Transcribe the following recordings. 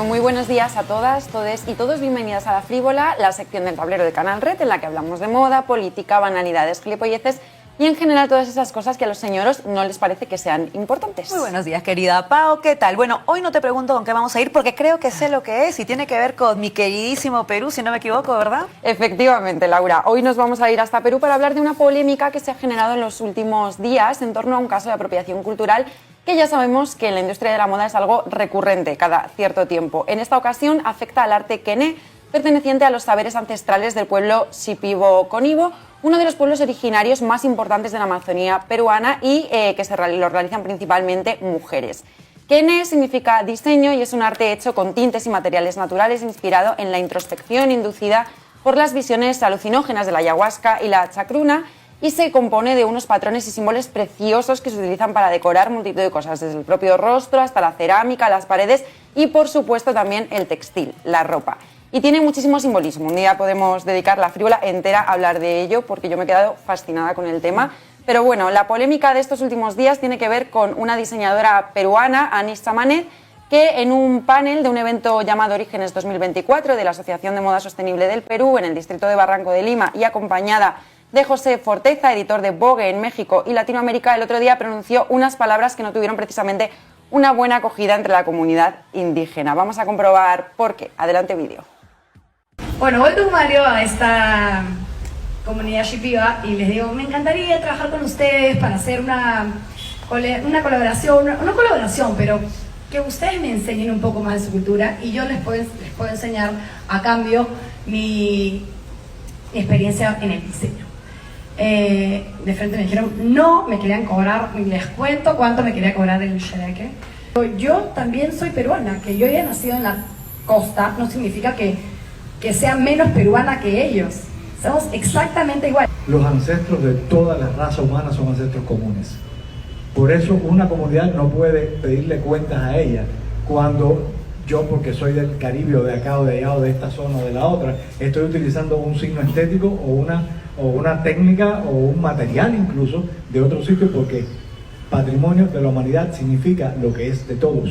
Bueno, muy buenos días a todas, todes y todos. Bienvenidas a La Frívola, la sección del tablero de Canal Red en la que hablamos de moda, política, banalidades, gilipolleces y en general todas esas cosas que a los señoros no les parece que sean importantes. Muy buenos días, querida Pau, ¿qué tal? Bueno, hoy no te pregunto con qué vamos a ir porque creo que sé lo que es y tiene que ver con mi queridísimo Perú, si no me equivoco, ¿verdad? Efectivamente, Laura. Hoy nos vamos a ir hasta Perú para hablar de una polémica que se ha generado en los últimos días en torno a un caso de apropiación cultural que ya sabemos que en la industria de la moda es algo recurrente cada cierto tiempo. En esta ocasión afecta al arte quené, perteneciente a los saberes ancestrales del pueblo Shipibo-Conibo, uno de los pueblos originarios más importantes de la Amazonía peruana y que lo realizan principalmente mujeres. Quené significa diseño y es un arte hecho con tintes y materiales naturales inspirado en la introspección inducida por las visiones alucinógenas de la ayahuasca y la chacruna, y se compone de unos patrones y símbolos preciosos que se utilizan para decorar multitud de cosas, desde el propio rostro hasta la cerámica, las paredes y, por supuesto, también el textil, la ropa. Y tiene muchísimo simbolismo. Un día podemos dedicar La Frívola entera a hablar de ello porque yo me he quedado fascinada con el tema. Pero bueno, la polémica de estos últimos días tiene que ver con una diseñadora peruana, Anis Samanet, que en un panel de un evento llamado Orígenes 2024 de la Asociación de Moda Sostenible del Perú en el distrito de Barranco de Lima y acompañada de José Forteza, editor de Vogue en México y Latinoamérica, el otro día pronunció unas palabras que no tuvieron precisamente una buena acogida entre la comunidad indígena. Vamos a comprobar por qué. Adelante vídeo. Bueno, voy con Mario a esta comunidad shipiba y les digo, me encantaría trabajar con ustedes para hacer una colaboración, no colaboración, pero que ustedes me enseñen un poco más de su cultura y yo les puedo enseñar a cambio mi experiencia en el diseño. De frente me dijeron, no me querían cobrar, les cuento cuánto me quería cobrar el shereque. Yo también soy peruana, que yo haya nacido en la costa no significa que sea menos peruana que ellos. Somos exactamente igual. Los ancestros de toda la raza humana son ancestros comunes. Por eso una comunidad no puede pedirle cuentas a ella cuando yo, porque soy del Caribe o de acá o de allá o de esta zona o de la otra, estoy utilizando un signo estético o una técnica o un material incluso de otro sitio, porque patrimonio de la humanidad significa lo que es de todos.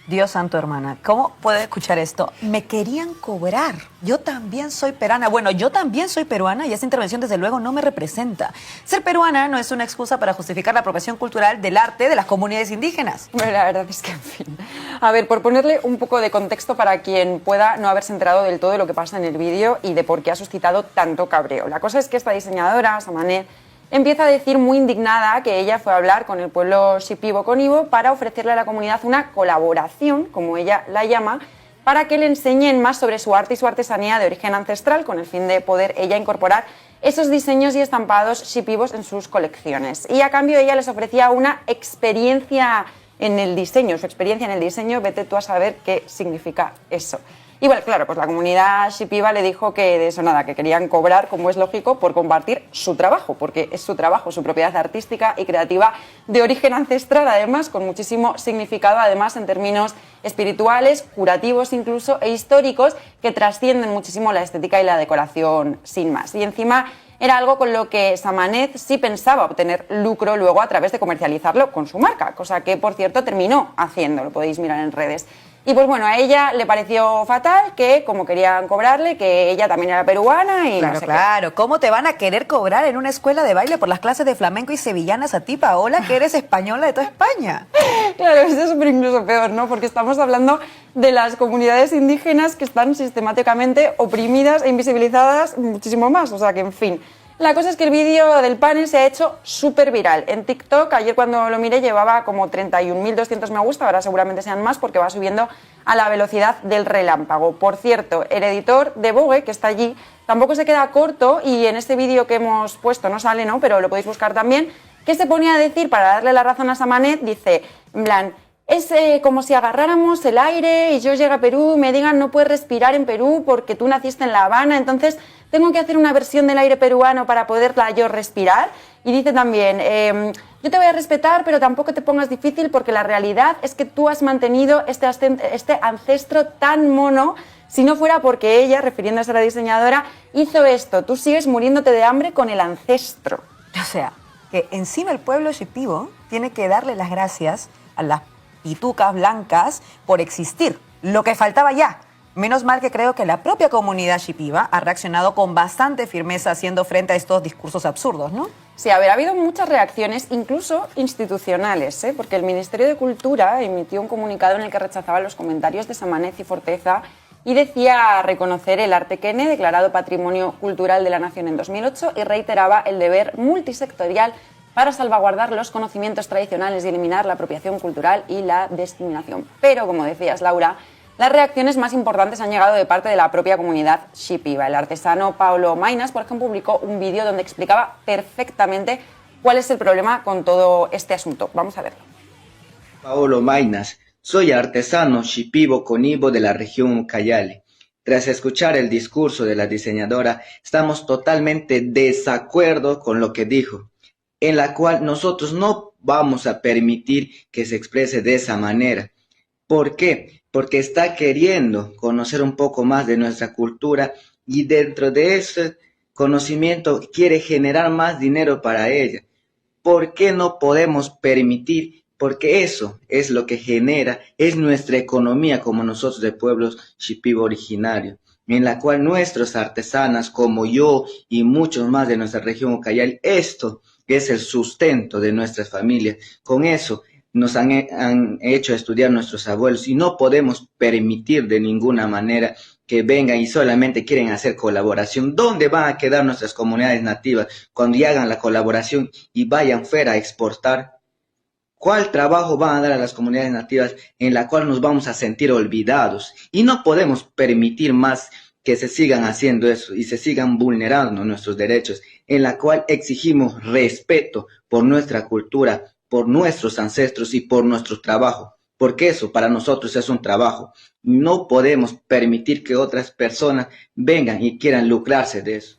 Dios santo, hermana, ¿cómo puedo escuchar esto? Me querían cobrar. Yo también soy peruana. Bueno, yo también soy peruana y esa intervención desde luego no me representa. Ser peruana no es una excusa para justificar la apropiación cultural del arte de las comunidades indígenas. Bueno, la verdad es que, en fin. A ver, por ponerle un poco de contexto para quien pueda no haberse enterado del todo de lo que pasa en el vídeo y de por qué ha suscitado tanto cabreo. La cosa es que esta diseñadora, Samanet, empieza a decir muy indignada que ella fue a hablar con el pueblo Shipibo-Conibo para ofrecerle a la comunidad una colaboración, como ella la llama, para que le enseñen más sobre su arte y su artesanía de origen ancestral, con el fin de poder ella incorporar esos diseños y estampados shipibos en sus colecciones. Y a cambio ella les ofrecía una experiencia en el diseño, su experiencia en el diseño, vete tú a saber qué significa eso. Y bueno, claro, pues la comunidad shipiba le dijo que de eso nada, que querían cobrar, como es lógico, por compartir su trabajo, porque es su trabajo, su propiedad artística y creativa de origen ancestral, además, con muchísimo significado, además, en términos espirituales, curativos incluso, e históricos, que trascienden muchísimo la estética y la decoración sin más. Y encima era algo con lo que Samanet sí pensaba obtener lucro luego a través de comercializarlo con su marca, cosa que, por cierto, terminó haciendo, lo podéis mirar en redes. Y pues bueno, a ella le pareció fatal que, como querían cobrarle, que ella también era peruana y claro, no sé claro. ¿Cómo te van a querer cobrar en una escuela de baile por las clases de flamenco y sevillanas a ti, Paola, que eres española de toda España? Claro, eso es súper incluso peor, ¿no? Porque estamos hablando de las comunidades indígenas que están sistemáticamente oprimidas e invisibilizadas muchísimo más. O sea que, en fin. La cosa es que el vídeo del panel se ha hecho súper viral. En TikTok, ayer cuando lo miré, llevaba como 31.200 me gusta, ahora seguramente sean más porque va subiendo a la velocidad del relámpago. Por cierto, el editor de Vogue, que está allí, tampoco se queda corto y en este vídeo que hemos puesto no sale, ¿no? Pero lo podéis buscar también, que se ponía a decir, para darle la razón a Samanet, dice, en plan, es como si agarráramos el aire y yo llegue a Perú y me digan no puedes respirar en Perú porque tú naciste en La Habana, entonces tengo que hacer una versión del aire peruano para poderla yo respirar. Y dice también, yo te voy a respetar, pero tampoco te pongas difícil porque la realidad es que tú has mantenido este ancestro tan mono. Si no fuera porque ella, refiriéndose a la diseñadora, hizo esto, tú sigues muriéndote de hambre con el ancestro. O sea, que encima el pueblo shipibo tiene que darle las gracias a las pitucas blancas por existir, lo que faltaba ya. Menos mal que creo que la propia comunidad shipiba ha reaccionado con bastante firmeza haciendo frente a estos discursos absurdos, ¿no? Sí, a ver, ha habido muchas reacciones, incluso institucionales, porque el Ministerio de Cultura emitió un comunicado en el que rechazaba los comentarios de Samanez y Forteza y decía reconocer el arte quene, declarado Patrimonio Cultural de la Nación en 2008, y reiteraba el deber multisectorial para salvaguardar los conocimientos tradicionales y eliminar la apropiación cultural y la discriminación. Pero, como decías, Laura, las reacciones más importantes han llegado de parte de la propia comunidad shipiba. El artesano Paulo Mainas, por ejemplo, publicó un vídeo donde explicaba perfectamente cuál es el problema con todo este asunto. Vamos a verlo. Paulo Mainas, soy artesano shipibo conibo de la región Ucayali. Tras escuchar el discurso de la diseñadora, estamos totalmente desacuerdo con lo que dijo, en la cual nosotros no vamos a permitir que se exprese de esa manera. ¿Por qué? Porque está queriendo conocer un poco más de nuestra cultura y dentro de ese conocimiento quiere generar más dinero para ella. ¿Por qué no podemos permitir? Porque eso es lo que genera, es nuestra economía como nosotros de pueblos shipibo originarios, en la cual nuestros artesanas como yo y muchos más de nuestra región Ucayali, esto es el sustento de nuestras familias. Con eso nos han hecho estudiar nuestros abuelos y no podemos permitir de ninguna manera que vengan y solamente quieren hacer colaboración. ¿Dónde van a quedar nuestras comunidades nativas cuando ya hagan la colaboración y vayan fuera a exportar? ¿Cuál trabajo van a dar a las comunidades nativas en la cual nos vamos a sentir olvidados? Y no podemos permitir más que se sigan haciendo eso y se sigan vulnerando nuestros derechos, en la cual exigimos respeto por nuestra cultura, por nuestros ancestros y por nuestro trabajo, porque eso para nosotros es un trabajo. No podemos permitir que otras personas vengan y quieran lucrarse de eso.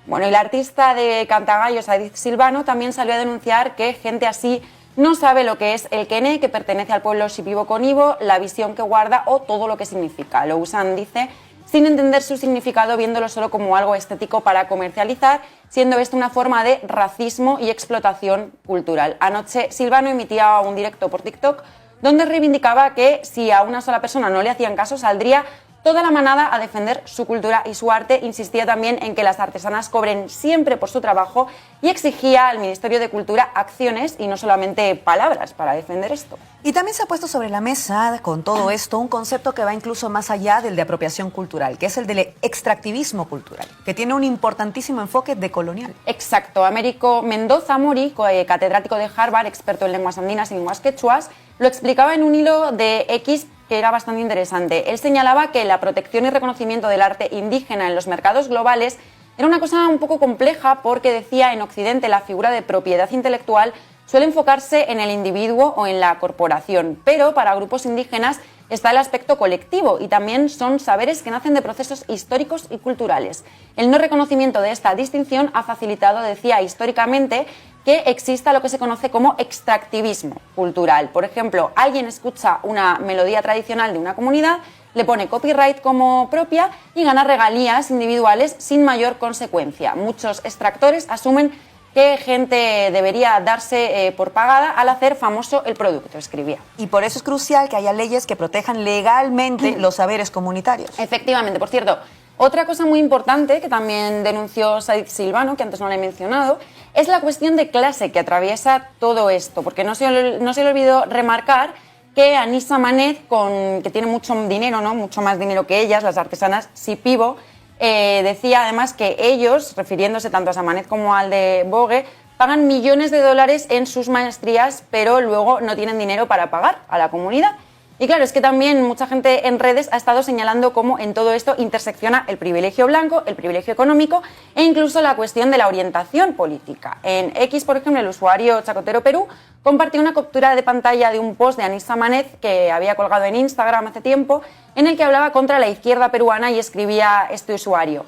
Bueno, y la artista de Cantagallos, Edith Silvano, también salió a denunciar que gente así no sabe lo que es el quene, que pertenece al pueblo shipibo conibo, la visión que guarda o todo lo que significa. Lo usan, dice, sin entender su significado, viéndolo solo como algo estético para comercializar, siendo esto una forma de racismo y explotación cultural. Anoche Silvano emitía un directo por TikTok donde reivindicaba que si a una sola persona no le hacían caso, saldría toda la manada a defender su cultura y su arte. Insistía también en que las artesanas cobren siempre por su trabajo y exigía al Ministerio de Cultura acciones y no solamente palabras para defender esto. Y también se ha puesto sobre la mesa con todo esto un concepto que va incluso más allá del de apropiación cultural, que es el del extractivismo cultural, que tiene un importantísimo enfoque decolonial. Exacto. Américo Mendoza Mori, catedrático de Harvard, experto en lenguas andinas y lenguas quechuas, lo explicaba en un hilo de X que era bastante interesante. Él señalaba que la protección y reconocimiento del arte indígena en los mercados globales era una cosa un poco compleja porque, decía, en Occidente la figura de propiedad intelectual suele enfocarse en el individuo o en la corporación, pero para grupos indígenas está el aspecto colectivo y también son saberes que nacen de procesos históricos y culturales. El no reconocimiento de esta distinción ha facilitado, decía, históricamente que exista lo que se conoce como extractivismo cultural. Por ejemplo, alguien escucha una melodía tradicional de una comunidad, le pone copyright como propia y gana regalías individuales sin mayor consecuencia. Muchos extractores asumen que gente debería darse por pagada al hacer famoso el producto, escribía. Y por eso es crucial que haya leyes que protejan legalmente los saberes comunitarios. Efectivamente. Por cierto, otra cosa muy importante que también denunció Said Silvano, que antes no le he mencionado, es la cuestión de clase que atraviesa todo esto, porque no se le olvidó remarcar que Anís Samanez, que tiene mucho dinero, ¿no? Mucho más dinero que ellas, las artesanas shipibo, decía además que ellos, refiriéndose tanto a Samanez como al de Bogue, pagan millones de dólares en sus maestrías, pero luego no tienen dinero para pagar a la comunidad. Y claro, es que también mucha gente en redes ha estado señalando cómo en todo esto intersecciona el privilegio blanco, el privilegio económico e incluso la cuestión de la orientación política. En X, por ejemplo, el usuario Chacotero Perú compartió una captura de pantalla de un post de Anís Samanez que había colgado en Instagram hace tiempo, en el que hablaba contra la izquierda peruana y escribía este usuario: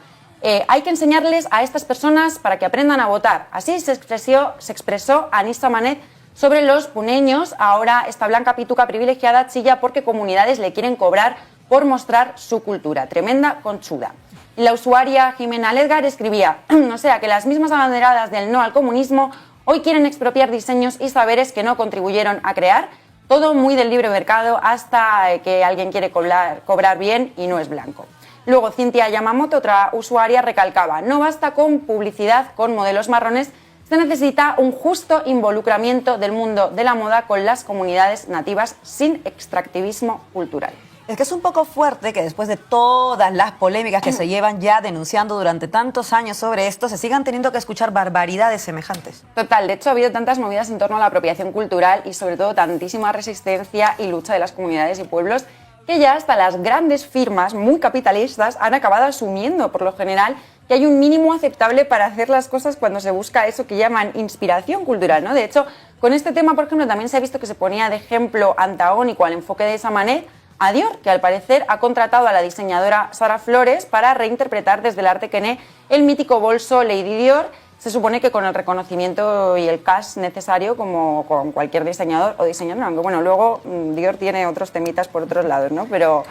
hay que enseñarles a estas personas para que aprendan a votar. Así se expresó Anís Samanez sobre los puneños. Ahora esta blanca pituca privilegiada chilla porque comunidades le quieren cobrar por mostrar su cultura. Tremenda conchuda. La usuaria Jimena Ledgar escribía: o sea, que las mismas abanderadas del no al comunismo Hoy quieren expropiar diseños y saberes que no contribuyeron a crear, todo muy del libre mercado hasta que alguien quiere cobrar bien y no es blanco. Luego, Cynthia Yamamoto, otra usuaria, recalcaba: no basta con publicidad con modelos marrones, se necesita un justo involucramiento del mundo de la moda con las comunidades nativas sin extractivismo cultural. Es que es un poco fuerte que después de todas las polémicas que se llevan ya denunciando durante tantos años sobre esto, se sigan teniendo que escuchar barbaridades semejantes. Total, de hecho ha habido tantas movidas en torno a la apropiación cultural y sobre todo tantísima resistencia y lucha de las comunidades y pueblos que ya hasta las grandes firmas muy capitalistas han acabado asumiendo por lo general que hay un mínimo aceptable para hacer las cosas cuando se busca eso que llaman inspiración cultural, ¿no? De hecho, con este tema, por ejemplo, también se ha visto que se ponía de ejemplo antagónico al enfoque de Samanet a Dior, que al parecer ha contratado a la diseñadora Sara Flores para reinterpretar desde el arte Kené el mítico bolso Lady Dior. Se supone que con el reconocimiento y el cash necesario como con cualquier diseñador o diseñadora, aunque bueno, luego Dior tiene otros temitas por otros lados, ¿no? Pero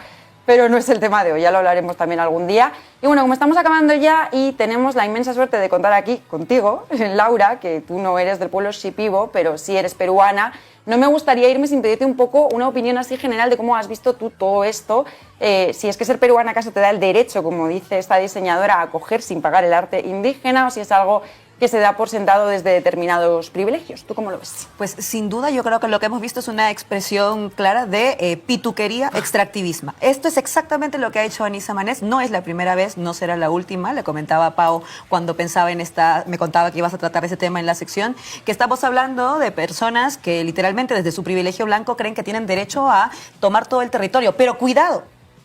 no es el tema de hoy, ya lo hablaremos también algún día. Y bueno, como estamos acabando ya y tenemos la inmensa suerte de contar aquí contigo, Laura, que tú no eres del pueblo Shipibo, pero sí eres peruana, no me gustaría irme sin pedirte un poco una opinión así general de cómo has visto tú todo esto, si es que ser peruana acaso te da el derecho, como dice esta diseñadora, a acoger sin pagar el arte indígena, o si es algo que se da por sentado desde determinados privilegios. ¿Tú cómo lo ves? Pues sin duda yo creo que lo que hemos visto es una expresión clara de pituquería, extractivismo. Esto es exactamente lo que ha hecho Anissa Manés. No es la primera vez, no será la última. Le comentaba a Pau cuando pensaba en me contaba que ibas a tratar ese tema en la sección, que estamos hablando de personas que literalmente desde su privilegio blanco creen que tienen derecho a tomar todo el territorio. Pero cuidado,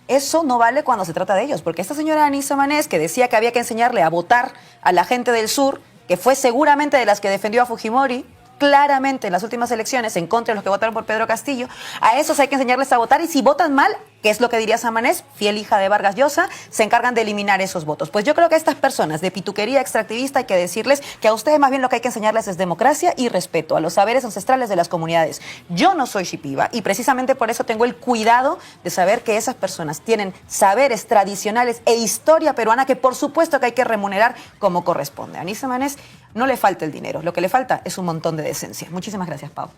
eso no vale cuando se trata de ellos, porque esta señora Anissa Manés, que decía que había que enseñarle a votar a la gente del sur, que fue seguramente de las que defendió a Fujimori, claramente en las últimas elecciones en contra de los que votaron por Pedro Castillo, a esos hay que enseñarles a votar y si votan mal, que es lo que diría Samanés, fiel hija de Vargas Llosa, se encargan de eliminar esos votos. Pues yo creo que a estas personas de pituquería extractivista hay que decirles que a ustedes más bien lo que hay que enseñarles es democracia y respeto a los saberes ancestrales de las comunidades. Yo no soy shipiba y precisamente por eso tengo el cuidado de saber que esas personas tienen saberes tradicionales e historia peruana que por supuesto que hay que remunerar como corresponde. A Anissa Manés no le falta el dinero, lo que le falta es un montón de decencia. Muchísimas gracias, Pau.